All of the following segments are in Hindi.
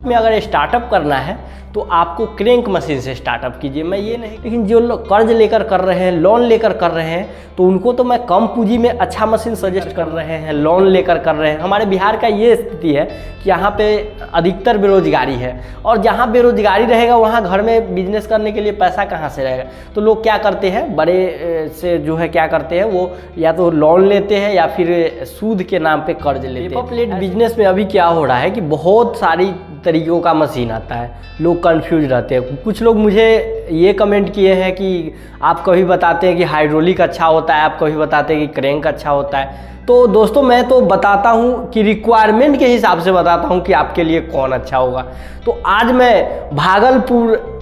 में अगर स्टार्टअप करना है तो आपको क्रैंक मशीन से स्टार्टअप कीजिए। मैं ये नहीं, लेकिन जो लोग कर्ज लेकर कर रहे हैं, लोन लेकर कर रहे हैं, तो उनको तो मैं कम पूंजी में अच्छा मशीन सजेस्ट कर रहे हैं। लोन लेकर कर रहे हैं। हमारे बिहार का ये स्थिति है कि यहाँ पे अधिकतर बेरोजगारी है, और जहाँ बेरोजगारी रहेगा वहाँ घर में बिजनेस करने के लिए पैसा कहाँ से रहेगा। तो लोग क्या करते हैं, बड़े से जो है क्या करते हैं, वो या तो लोन लेते हैं या फिर सूद के नाम पे कर्ज लेते हैं। पेपर प्लेट बिजनेस में अभी क्या हो रहा है कि बहुत सारी तरीक़ों का मशीन आता है, लोग कंफ्यूज रहते हैं। कुछ लोग मुझे ये कमेंट किए हैं कि आप कभी बताते हैं कि हाइड्रोलिक अच्छा होता है, आप कभी बताते हैं कि क्रैंक अच्छा होता है। तो दोस्तों मैं तो बताता हूँ कि रिक्वायरमेंट के हिसाब से बताता हूँ कि आपके लिए कौन अच्छा होगा। तो आज मैं भागलपुर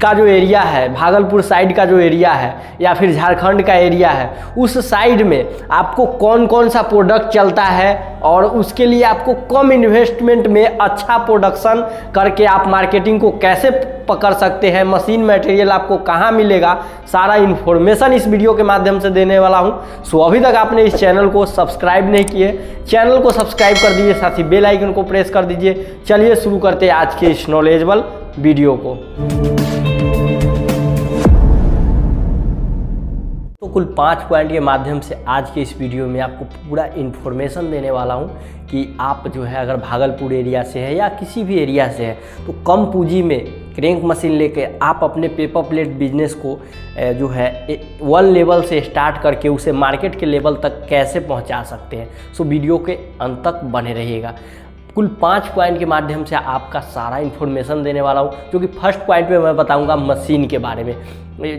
का जो एरिया है, भागलपुर साइड का जो एरिया है या फिर झारखंड का एरिया है, उस साइड में आपको कौन कौन सा प्रोडक्ट चलता है और उसके लिए आपको कम इन्वेस्टमेंट में अच्छा प्रोडक्शन करके आप मार्केटिंग को कैसे पकड़ सकते हैं, मशीन मटेरियल आपको कहाँ मिलेगा, सारा इन्फॉर्मेशन इस वीडियो के माध्यम से देने वाला हूँ। सो अभी तक आपने इस चैनल को सब्सक्राइब नहीं किए, चैनल को सब्सक्राइब कर दीजिए, साथ ही बेल आइकन को प्रेस कर दीजिए। चलिए शुरू करते हैं आज के इस नॉलेजेबल वीडियो को। तो कुल 5 पॉइंट के माध्यम से आज के इस वीडियो में आपको पूरा इन्फॉर्मेशन देने वाला हूं कि आप जो है अगर भागलपुर एरिया से है या किसी भी एरिया से है तो कम पूंजी में क्रैंक मशीन लेके आप अपने पेपर प्लेट बिजनेस को जो है 1 लेवल से स्टार्ट करके उसे मार्केट के लेवल तक कैसे पहुंचा सकते हैं। सो वीडियो के अंत तक बने रहिएगा। कुल 5 पॉइंट के माध्यम से आपका सारा इन्फॉर्मेशन देने वाला हूँ, जो कि फर्स्ट पॉइंट में मैं बताऊँगा मशीन के बारे में।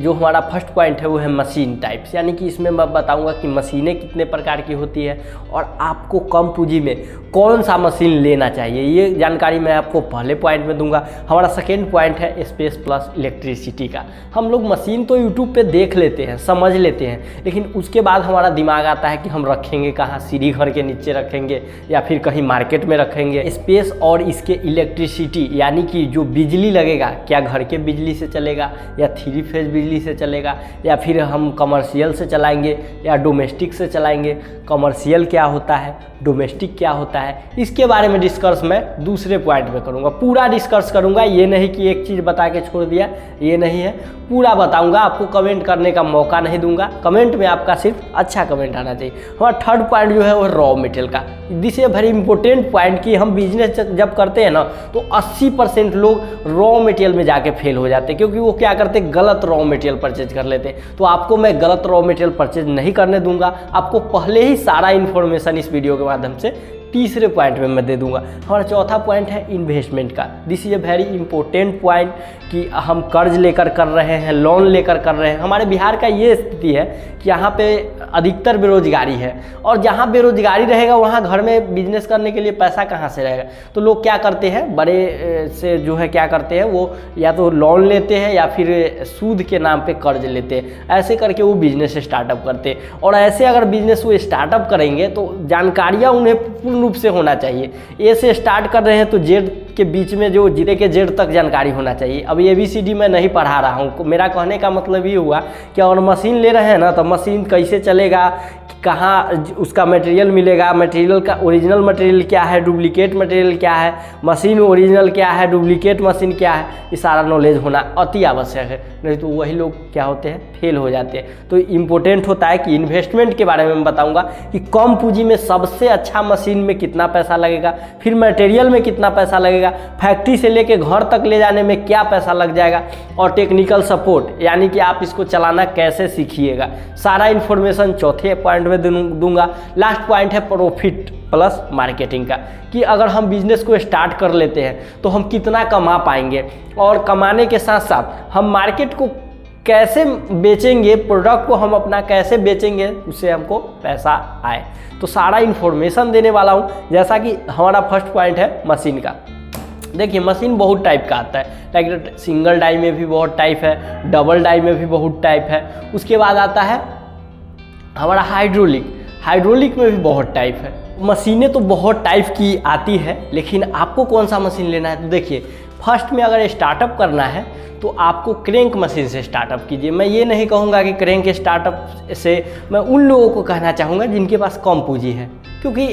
जो हमारा फर्स्ट पॉइंट है वो है मशीन टाइप्स, यानी कि इसमें मैं बताऊंगा कि मशीनें कितने प्रकार की होती है और आपको कम पूंजी में कौन सा मशीन लेना चाहिए, ये जानकारी मैं आपको पहले पॉइंट में दूंगा। हमारा सेकेंड पॉइंट है स्पेस प्लस इलेक्ट्रिसिटी का। हम लोग मशीन तो यूट्यूब पे देख लेते हैं, समझ लेते हैं, लेकिन उसके बाद हमारा दिमाग आता है कि हम रखेंगे कहाँ, सीढ़ी घर के नीचे रखेंगे या फिर कहीं मार्केट में रखेंगे। स्पेस और इसके इलेक्ट्रिसिटी यानी कि जो बिजली लगेगा, क्या घर के बिजली से चलेगा या 3 फेज बिजली से चलेगा या फिर हम कमर्शियल से चलाएंगे या डोमेस्टिक से चलाएंगे। कमर्शियल क्या होता है, डोमेस्टिक क्या होता है, इसके बारे में डिस्कस मैं दूसरे पॉइंट में करूंगा। पूरा डिस्कस करूंगा, ये नहीं कि एक चीज़ बता के छोड़ दिया, ये नहीं है, पूरा बताऊंगा। आपको कमेंट करने का मौका नहीं दूंगा, कमेंट में आपका सिर्फ अच्छा कमेंट आना चाहिए। हमारा थर्ड पॉइंट जो है वो रॉ मटेरियल का। This a very important point कि हम बिजनेस जब करते हैं ना तो 80% लोग रॉ मटेरियल में जाके फेल हो जाते हैं, क्योंकि वो क्या करते हैं, गलत रॉ मटेरियल परचेज कर लेते हैं। तो आपको मैं गलत रॉ मटेरियल परचेज नहीं करने दूंगा, आपको पहले ही सारा इन्फॉर्मेशन इस वीडियो के माध्यम से तीसरे पॉइंट में मैं दे दूंगा। हमारा चौथा पॉइंट है इन्वेस्टमेंट का। This is a very important point कि हम कर्ज लेकर कर रहे हैं, लोन लेकर कर रहे हैं। हमारे बिहार का ये स्थिति है कि यहाँ पे अधिकतर बेरोजगारी है, और जहाँ बेरोजगारी रहेगा वहाँ घर में बिजनेस करने के लिए पैसा कहाँ से रहेगा। तो लोग क्या करते हैं, बड़े से जो है क्या करते हैं, वो या तो लोन लेते हैं या फिर सूद के नाम पे कर्ज लेते हैं। ऐसे करके वो बिजनेस स्टार्टअप करते हैं, और ऐसे अगर बिजनेस वो स्टार्टअप करेंगे तो जानकारियाँ उन्हें पूर्ण रूप से होना चाहिए। ए से स्टार्ट कर रहे हैं तो जेड के बीच में जो जीरे के जेड तक जानकारी होना चाहिए। अब ABCD मैं नहीं पढ़ा रहा हूँ, मेरा कहने का मतलब ये हुआ कि और मशीन ले रहे हैं ना तो मशीन कैसे चलेगा, कहाँ उसका मटेरियल मिलेगा, मटेरियल का ओरिजिनल मटेरियल क्या है, डुप्लीकेट मटेरियल क्या है, मशीन ओरिजिनल क्या है, डुप्लीकेट मशीन क्या है, ये सारा नॉलेज होना अति आवश्यक है। नहीं तो वही लोग क्या होते हैं, फेल हो जाते हैं। तो इम्पोर्टेंट होता है कि इन्वेस्टमेंट के बारे में मैं बताऊंगा कि कम पूंजी में सबसे अच्छा मशीन में कितना पैसा लगेगा, फिर मटेरियल में कितना पैसा लगेगा, फैक्ट्री से लेके घर तक ले जाने में क्या पैसा लग जाएगा, और टेक्निकल सपोर्ट यानी कि आप इसको चलाना कैसे सीखिएगा। सारा इन्फॉर्मेशन चौथे पॉइंट में दूंगा। लास्ट पॉइंट है प्रॉफिट प्लस मार्केटिंग का, कि अगर हम बिजनेस को स्टार्ट कर लेते हैं तो हम कितना कमा पाएंगे, और कमाने के साथ साथ हम मार्केट को कैसे बेचेंगे, प्रोडक्ट को हम अपना कैसे बेचेंगे, उससे हमको पैसा आए। तो सारा इन्फॉर्मेशन देने वाला हूँ। जैसा कि हमारा फर्स्ट पॉइंट है मशीन का। देखिए मशीन बहुत टाइप का आता है, लाइक सिंगल डाई में भी बहुत टाइप है, डबल डाई में भी बहुत टाइप है। उसके बाद आता है हमारा हाइड्रोलिक में भी बहुत टाइप है। मशीनें तो बहुत टाइप की आती है, लेकिन आपको कौन सा मशीन लेना है। तो देखिए फर्स्ट में अगर स्टार्टअप करना है तो आपको क्रैंक मशीन से स्टार्टअप कीजिए। मैं ये नहीं कहूँगा कि क्रैंक स्टार्टअप से, मैं उन लोगों को कहना चाहूँगा जिनके पास कम पूंजी है, क्योंकि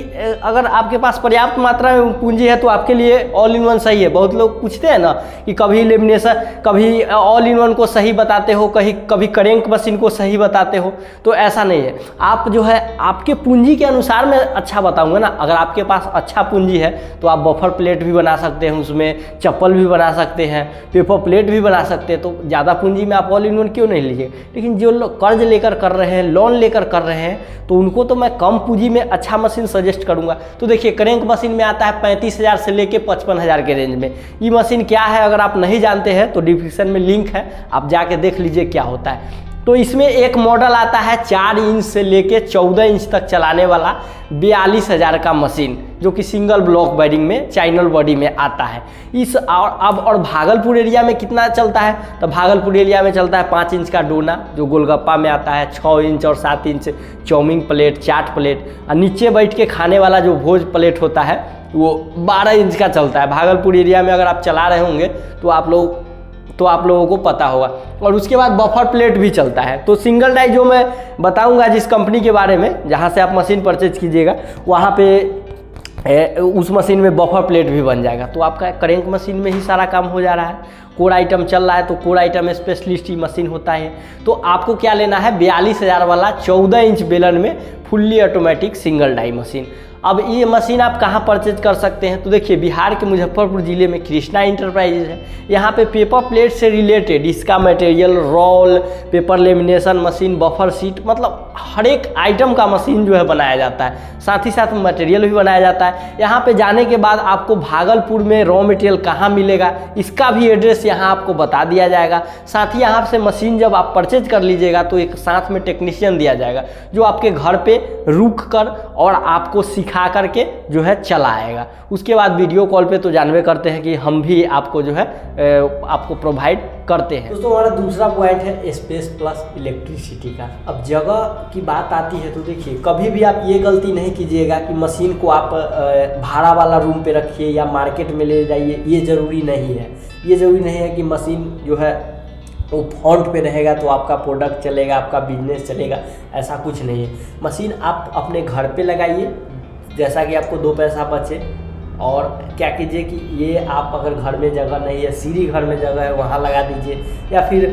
अगर आपके पास पर्याप्त मात्रा में पूंजी है तो आपके लिए ऑल इन वन सही है। बहुत लोग पूछते हैं ना कि कभी लेमिनेशन, कभी ऑल इन वन को सही बताते हो, कभी क्रैंक मशीन को सही बताते हो, तो ऐसा नहीं है। आप जो है आपके पूंजी के अनुसार मैं अच्छा बताऊंगा ना। अगर आपके पास अच्छा पूंजी है तो आप बफर प्लेट भी बना सकते हैं, उसमें चप्पल भी बना सकते हैं, पेपर प्लेट भी बना सकते हैं। तो ज़्यादा पूंजी में आप ऑल इन वन क्यों नहीं लीजिए। लेकिन जो लोग कर्ज लेकर कर रहे हैं, लोन लेकर कर रहे हैं, तो उनको तो मैं कम पूंजी में अच्छा मशीन सजेस्ट करूंगा। तो देखिए क्रैंक मशीन में आता है 35,000 से लेके 55,000 के रेंज में। ये मशीन क्या है अगर आप नहीं जानते हैं तो डिस्क्रिप्शन में लिंक है, आप जाके देख लीजिए क्या होता है। तो इसमें एक मॉडल आता है 4 इंच से लेके 14 इंच तक चलाने वाला 42,000 का मशीन, जो कि सिंगल ब्लॉक बेयरिंग में चैनल बॉडी में आता है। इस और भागलपुर एरिया में कितना चलता है, तो भागलपुर एरिया में चलता है 5 इंच का डोना, जो गोलगप्पा में आता है, 6 इंच और 7 इंच चाउमीन प्लेट, चाट प्लेट, और नीचे बैठ के खाने वाला जो भोज प्लेट होता है वो 12 इंच का चलता है। भागलपुर एरिया में अगर आप चला रहे होंगे तो आप लोगों को पता होगा। और उसके बाद बफर प्लेट भी चलता है। तो सिंगल डाई जो मैं बताऊंगा जिस कंपनी के बारे में, जहां से आप मशीन परचेज कीजिएगा, वहां पे उस मशीन में बफर प्लेट भी बन जाएगा। तो आपका क्रैंक मशीन में ही सारा काम हो जा रहा है। कोर आइटम चल रहा है तो कोर आइटम स्पेशलिस्ट ही मशीन होता है। तो आपको क्या लेना है, 42,000 वाला 14 इंच बेलन में fully automatic single die machine. अब ये मशीन आप कहाँ परचेज कर सकते हैं, तो देखिए बिहार के मुजफ्फरपुर ज़िले में कृष्णा इंटरप्राइजेज है। यहाँ पे पेपर प्लेट से रिलेटेड इसका material, roll, paper lamination machine, buffer sheet, मतलब हर एक आइटम का मशीन जो है बनाया जाता है। साथ ही साथ मटेरियल भी बनाया जाता है। यहाँ पे जाने के बाद आपको भागलपुर में रॉ मटेरियल कहाँ मिलेगा इसका भी एड्रेस यहाँ आपको बता दिया जाएगा। साथ ही यहाँ से मशीन जब आप परचेज कर लीजिएगा तो एक साथ में टेक्नीशियन दिया जाएगा, जो आपके घर पे रुक कर और आपको सिखा करके जो है चलाएगा। उसके बाद वीडियो कॉल पे तो जानवे करते हैं कि हम भी आपको जो है आपको प्रोवाइड करते हैं। दोस्तों हमारा दूसरा पॉइंट है स्पेस प्लस इलेक्ट्रिसिटी का। अब जगह की बात आती है तो देखिए कभी भी आप ये गलती नहीं कीजिएगा कि मशीन को आप भाड़ा वाला रूम पे रखिए या मार्केट में ले जाइए। ये ज़रूरी नहीं है। ये ज़रूरी नहीं है कि मशीन जो है वो फ्रंट पे रहेगा तो आपका प्रोडक्ट चलेगा, आपका बिजनेस चलेगा, ऐसा कुछ नहीं है। मशीन आप अपने घर पे लगाइए, जैसा कि आपको 2 पैसा बचे। और क्या कीजिए कि ये आप अगर घर में जगह नहीं है, सीढ़ी घर में जगह है, वहाँ लगा दीजिए, या फिर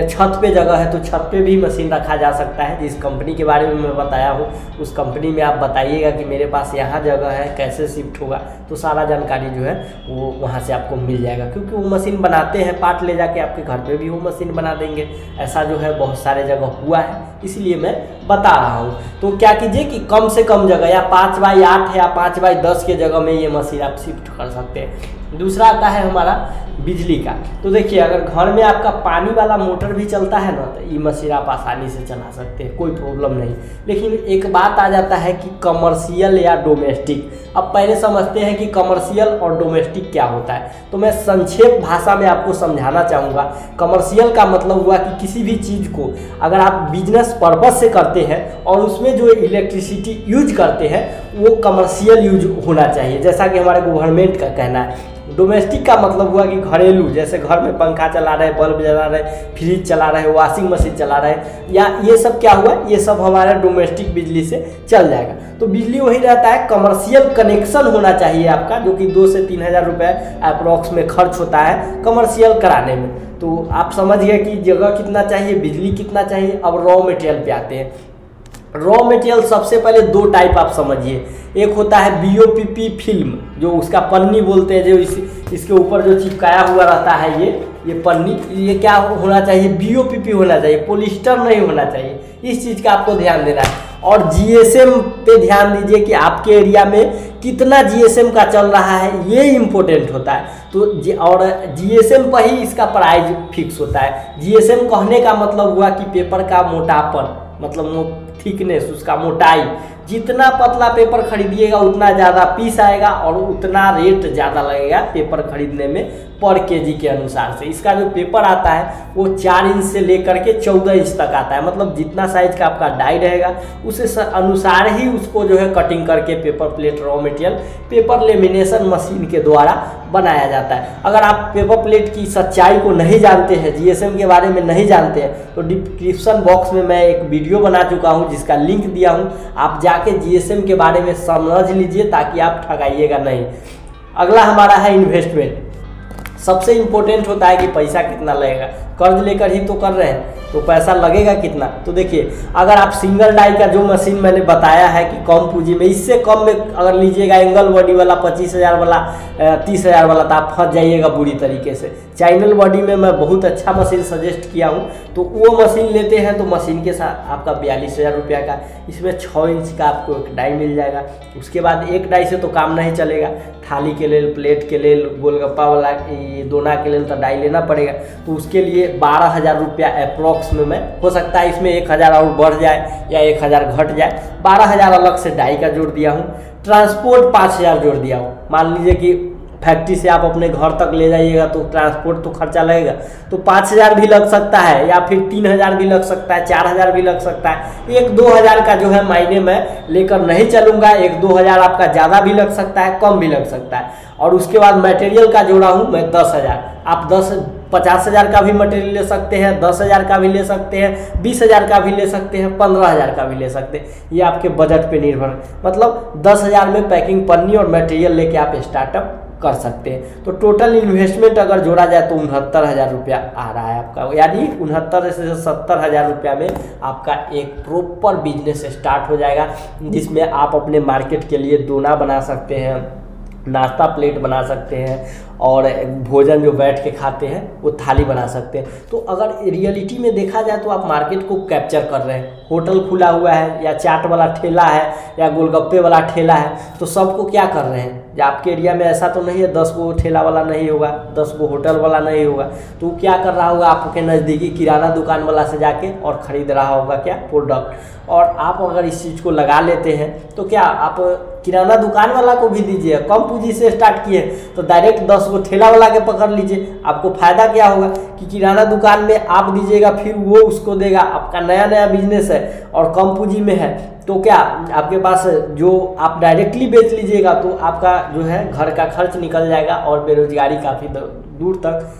छत पे जगह है तो छत पे भी मशीन रखा जा सकता है। जिस कंपनी के बारे में मैं बताया हूँ उस कंपनी में आप बताइएगा कि मेरे पास यहाँ जगह है, कैसे शिफ्ट होगा, तो सारा जानकारी जो है वो वहाँ से आपको मिल जाएगा। क्योंकि वो मशीन बनाते हैं, पार्ट ले जाके आपके घर पे भी वो मशीन बना देंगे। ऐसा जो है बहुत सारे जगह हुआ है, इसलिए मैं बता रहा हूँ। तो क्या कीजिए कि कम से कम जगह, या 5x8 या 5x10 के जगह में ये मशीन आप शिफ्ट कर सकते हैं। दूसरा आता है हमारा बिजली का। तो देखिए अगर घर में आपका पानी वाला मोटर भी चलता है ना तो ये मशीन आप आसानी से चला सकते हैं, कोई प्रॉब्लम नहीं। लेकिन एक बात आ जाता है कि कमर्शियल या डोमेस्टिक। अब पहले समझते हैं कि कमर्शियल और डोमेस्टिक क्या होता है, तो मैं संक्षेप भाषा में आपको समझाना चाहूँगा। कमर्शियल का मतलब हुआ कि किसी भी चीज़ को अगर आप बिजनेस पर्पस से करते हैं और उसमें जो इलेक्ट्रिसिटी यूज करते हैं वो कमर्शियल यूज होना चाहिए, जैसा कि हमारे गवर्नमेंट का कहना है। डोमेस्टिक का मतलब हुआ कि घरेलू, जैसे घर में पंखा चला रहे, बल्ब जला रहे, फ्रिज चला रहे, वॉशिंग मशीन चला रहे, या ये सब क्या हुआ, ये सब हमारा डोमेस्टिक बिजली से चल जाएगा। तो बिजली वही रहता है, कमर्शियल कनेक्शन होना चाहिए आपका, जो कि 2 से 3 हज़ार रुपये अप्रॉक्स में खर्च होता है कमर्शियल कराने में। तो आप समझ गए कि जगह कितना चाहिए, बिजली कितना चाहिए। अब रॉ मटेरियल पे आते हैं। रॉ मटेरियल सबसे पहले 2 टाइप आप समझिए। एक होता है BOPP फिल्म, जो उसका पन्नी बोलते हैं, जो इसके ऊपर जो चिपकाया हुआ रहता है ये पन्नी, ये क्या होना चाहिए, BOPP होना चाहिए, पॉलिस्टर नहीं होना चाहिए। इस चीज़ का आपको ध्यान देना है। और GSM पे ध्यान दीजिए कि आपके एरिया में कितना GSM का चल रहा है, ये इम्पोर्टेंट होता है। तो और GSM पर ही इसका प्राइस फिक्स होता है। GSM कहने का मतलब हुआ कि पेपर का मोटापन, मतलब थिकनेस, उसका मोटाई। जितना पतला पेपर खरीदिएगा उतना ज़्यादा पीस आएगा और उतना रेट ज़्यादा लगेगा पेपर खरीदने में पर केजी के अनुसार से। इसका जो पेपर आता है वो 4 इंच से लेकर के 14 इंच तक आता है। मतलब जितना साइज का आपका डाई रहेगा उस अनुसार ही उसको जो है कटिंग करके paper plate raw material paper lamination machine के द्वारा बनाया जाता है। अगर आप पेपर प्लेट की सच्चाई को नहीं जानते हैं, जीएसएम के बारे में नहीं जानते हैं, तो डिस्क्रिप्शन बॉक्स में मैं एक वीडियो बना चुका हूं जिसका लिंक दिया हूं, आप जाके जीएसएम के बारे में समझ लीजिए ताकि आप ठगाइएगा नहीं। अगला हमारा है इन्वेस्टमेंट। सबसे इम्पोर्टेंट होता है कि पैसा कितना लगेगा, कर्ज लेकर ही तो कर रहे हैं तो पैसा लगेगा कितना। तो देखिए, अगर आप सिंगल डाई का जो मशीन मैंने बताया है कि कम पूंजी में, इससे कम में अगर लीजिएगा एंगल बॉडी वाला 25,000 वाला 30,000 वाला, तो आप फंस जाइएगा बुरी तरीके से। चैनल बॉडी में मैं बहुत अच्छा मशीन सजेस्ट किया हूँ, तो वो मशीन लेते हैं तो मशीन के साथ आपका 42,000 रुपया का, इसमें 6 इंच का आपको एक डाई मिल जाएगा। उसके बाद एक डाई से तो काम नहीं चलेगा, थाली के लेल, प्लेट के लेल, गोलगप्पा वाला दोना के लेल तो डाई लेना पड़ेगा। तो उसके लिए 12,000 रुपया अप्रॉक्स में हो सकता है, इसमें 1,000 और बढ़ जाए या 1,000 घट जाए। 12,000 अलग से डाई का जोड़ दिया हूँ। ट्रांसपोर्ट 5,000 जोड़ दिया हूँ। मान लीजिए कि फैक्ट्री से आप अपने घर तक ले जाइएगा तो ट्रांसपोर्ट तो खर्चा लगेगा, तो 5,000 भी लग सकता है, या फिर 3,000 भी लग सकता है, 4,000 भी लग सकता है। 1-2,000 का जो है मायने में लेकर नहीं चलूँगा। 1-2,000 आपका ज़्यादा भी लग सकता है, कम भी लग सकता है। और उसके बाद मटेरियल का जोड़ा हूँ मैं 10,000। आप 50,000 का भी मटेरियल ले सकते हैं, 10,000 का भी ले सकते हैं, 20,000 का भी ले सकते हैं, 15,000 का भी ले सकते हैं। ये आपके बजट पे निर्भर है। मतलब 10,000 में पैकिंग पन्नी और मटेरियल लेके आप स्टार्टअप कर सकते हैं। तो टोटल इन्वेस्टमेंट अगर जोड़ा जाए तो 69,000 रुपया आ रहा है आपका, यानी 69 से 70,000 रुपया में आपका एक प्रॉपर बिजनेस स्टार्ट हो जाएगा, जिसमें आप अपने मार्केट के लिए दोना बना सकते हैं, नाश्ता प्लेट बना सकते हैं, और भोजन जो बैठ के खाते हैं वो थाली बना सकते हैं। तो अगर रियलिटी में देखा जाए तो आप मार्केट को कैप्चर कर रहे हैं। होटल खुला हुआ है, या चाट वाला ठेला है, या गोलगप्पे वाला ठेला है, तो सबको क्या कर रहे हैं। आपके एरिया में ऐसा तो नहीं है 10 गो ठेला वाला नहीं होगा, 10 गो होटल वाला नहीं होगा, तो क्या कर रहा होगा, आपके नज़दीकी किराना दुकान वाला से जाके और ख़रीद रहा होगा क्या, प्रोडक्ट। और आप अगर इस चीज़ को लगा लेते हैं तो क्या आप किराना दुकान वाला को भी दीजिए। कम पूंजी से स्टार्ट किए तो डायरेक्ट 10 गो ठेला वाला के पकड़ लीजिए। आपको फ़ायदा क्या होगा कि किराना दुकान में आप दीजिएगा, फिर वो उसको देगा। आपका नया नया बिजनेस है और कम पूंजी में है, तो क्या आपके पास जो आप डायरेक्टली बेच लीजिएगा तो आपका जो है घर का खर्च निकल जाएगा और बेरोजगारी काफ़ी दूर तक,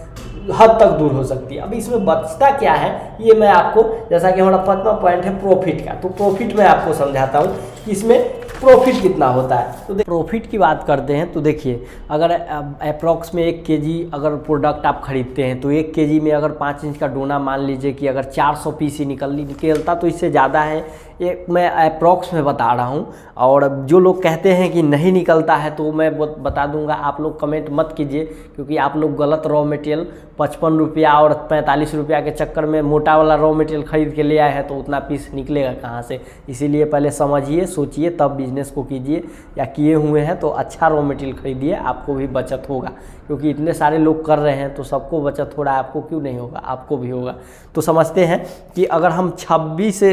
हद तक दूर हो सकती है। अब इसमें बचता क्या है, ये मैं आपको, जैसा कि हमारा 5वां पॉइंट है प्रॉफिट का, तो प्रॉफिट मैं आपको समझाता हूँ कि इसमें प्रॉफिट कितना होता है। तो प्रॉफिट की बात करते हैं तो देखिए, अगर अप्रॉक्स में 1 केजी अगर प्रोडक्ट आप खरीदते हैं तो 1 केजी में अगर 5 इंच का डोना मान लीजिए कि अगर 400 पीस ही निकलता तो इससे ज़्यादा है, ये मैं अप्रॉक्स में बता रहा हूँ। और जो लोग कहते हैं कि नहीं निकलता है तो मैं बता दूंगा, आप लोग कमेंट मत कीजिए, क्योंकि आप लोग गलत रॉ मटेरियल 55 रुपया और 45 रुपया के चक्कर में मोटा वाला रॉ मटेरियल खरीद के ले आए हैं, तो उतना पीस निकलेगा कहाँ से। इसीलिए पहले समझिए, सोचिए, तब बिजनेस को कीजिए, या किए हुए हैं तो अच्छा रॉ मटेरियल खरीदिए, आपको भी बचत होगा। क्योंकि इतने सारे लोग कर रहे हैं तो सबको बचत हो रहा है, आपको क्यों नहीं होगा, आपको भी होगा। तो समझते हैं कि अगर हम 26 से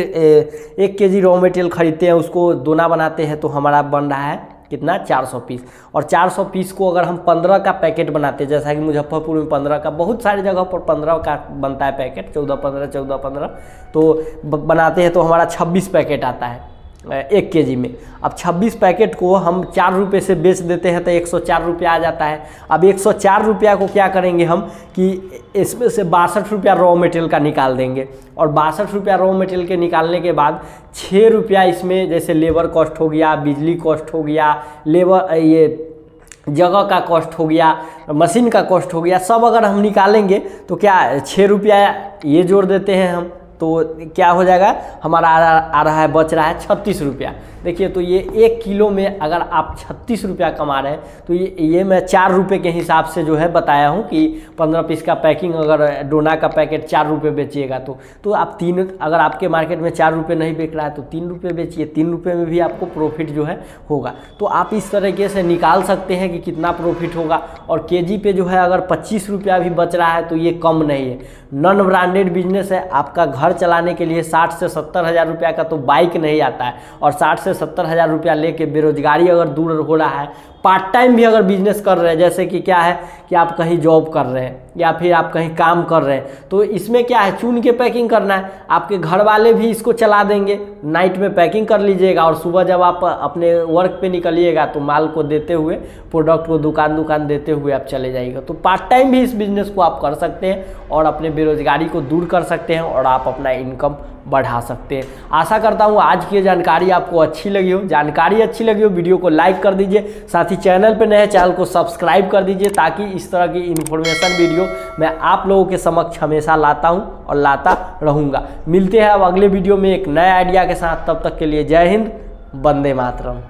1 केजी रॉ मटेरियल खरीदते हैं, उसको दोना बनाते हैं, तो हमारा बन रहा है कितना, 400 पीस। और 400 पीस को अगर हम 15 का पैकेट बनाते हैं, जैसा कि मुजफ्फरपुर में 15 का, बहुत सारी जगह पर 15 का बनता है पैकेट, 14-15 तो बनाते हैं, तो हमारा 26 पैकेट आता है 1 केजी में। अब 26 पैकेट को हम 4 रुपये से बेच देते हैं तो 104 रुपया आ जाता है। अब 104 रुपया को क्या करेंगे हम कि इसमें से 62 रुपया रॉ मटेरियल का निकाल देंगे, और 62 रुपया रॉ मटेरियल के निकालने के बाद 6 रुपया इसमें जैसे लेबर कॉस्ट हो गया, बिजली कॉस्ट हो गया, लेबर ये जगह का कॉस्ट हो गया, मशीन का कॉस्ट हो गया, सब अगर हम निकालेंगे तो क्या 6 रुपया ये जोड़ देते हैं हम, तो क्या हो जाएगा, हमारा आ रहा है, बच रहा है 36 रुपया। देखिए, तो ये 1 किलो में अगर आप 36 रुपया कमा रहे हैं, तो ये मैं 4 रुपये के हिसाब से जो है बताया हूँ कि 15 पीस का पैकिंग, अगर डोना का पैकेट 4 रुपये बेचिएगा तो आप 3, अगर आपके मार्केट में 4 रुपये नहीं बिक रहा है तो 3 रुपये बेचिए, 3 रुपये में भी आपको प्रॉफिट जो है होगा। तो आप इस तरीके से निकाल सकते हैं कि कितना प्रॉफिट होगा। और केजी पे जो है अगर 25 रुपया भी बच रहा है तो ये कम नहीं है। नॉन ब्रांडेड बिजनेस है, आपका घर चलाने के लिए 60 से 70 हज़ार रुपया का तो बाइक नहीं आता है, और 60 से 70 हज़ार रुपया लेके बेरोजगारी अगर दूर हो रहा है, पार्ट टाइम भी अगर बिजनेस कर रहे हैं, जैसे कि क्या है कि आप कहीं जॉब कर रहे हैं या फिर आप कहीं काम कर रहे हैं, तो इसमें क्या है चुन के पैकिंग करना है। आपके घर वाले भी इसको चला देंगे, नाइट में पैकिंग कर लीजिएगा और सुबह जब आप अपने वर्क पे निकलिएगा तो माल को देते हुए, प्रोडक्ट को दुकान देते हुए आप चले जाइएगा। तो पार्ट टाइम भी इस बिज़नेस को आप कर सकते हैं और अपने बेरोजगारी को दूर कर सकते हैं और आप अपना इनकम बढ़ा सकते हैं। आशा करता हूँ आज की जानकारी आपको अच्छी लगी हो। जानकारी अच्छी लगी हो वीडियो को लाइक कर दीजिए, साथ ही चैनल पर नए हैं चैनल को सब्सक्राइब कर दीजिए, ताकि इस तरह की इन्फॉर्मेशन वीडियो मैं आप लोगों के समक्ष हमेशा लाता हूँ और लाता रहूँगा। मिलते हैं अब अगले वीडियो में एक नए आइडिया के साथ, तब तक के लिए जय हिंद, वंदे मातरम।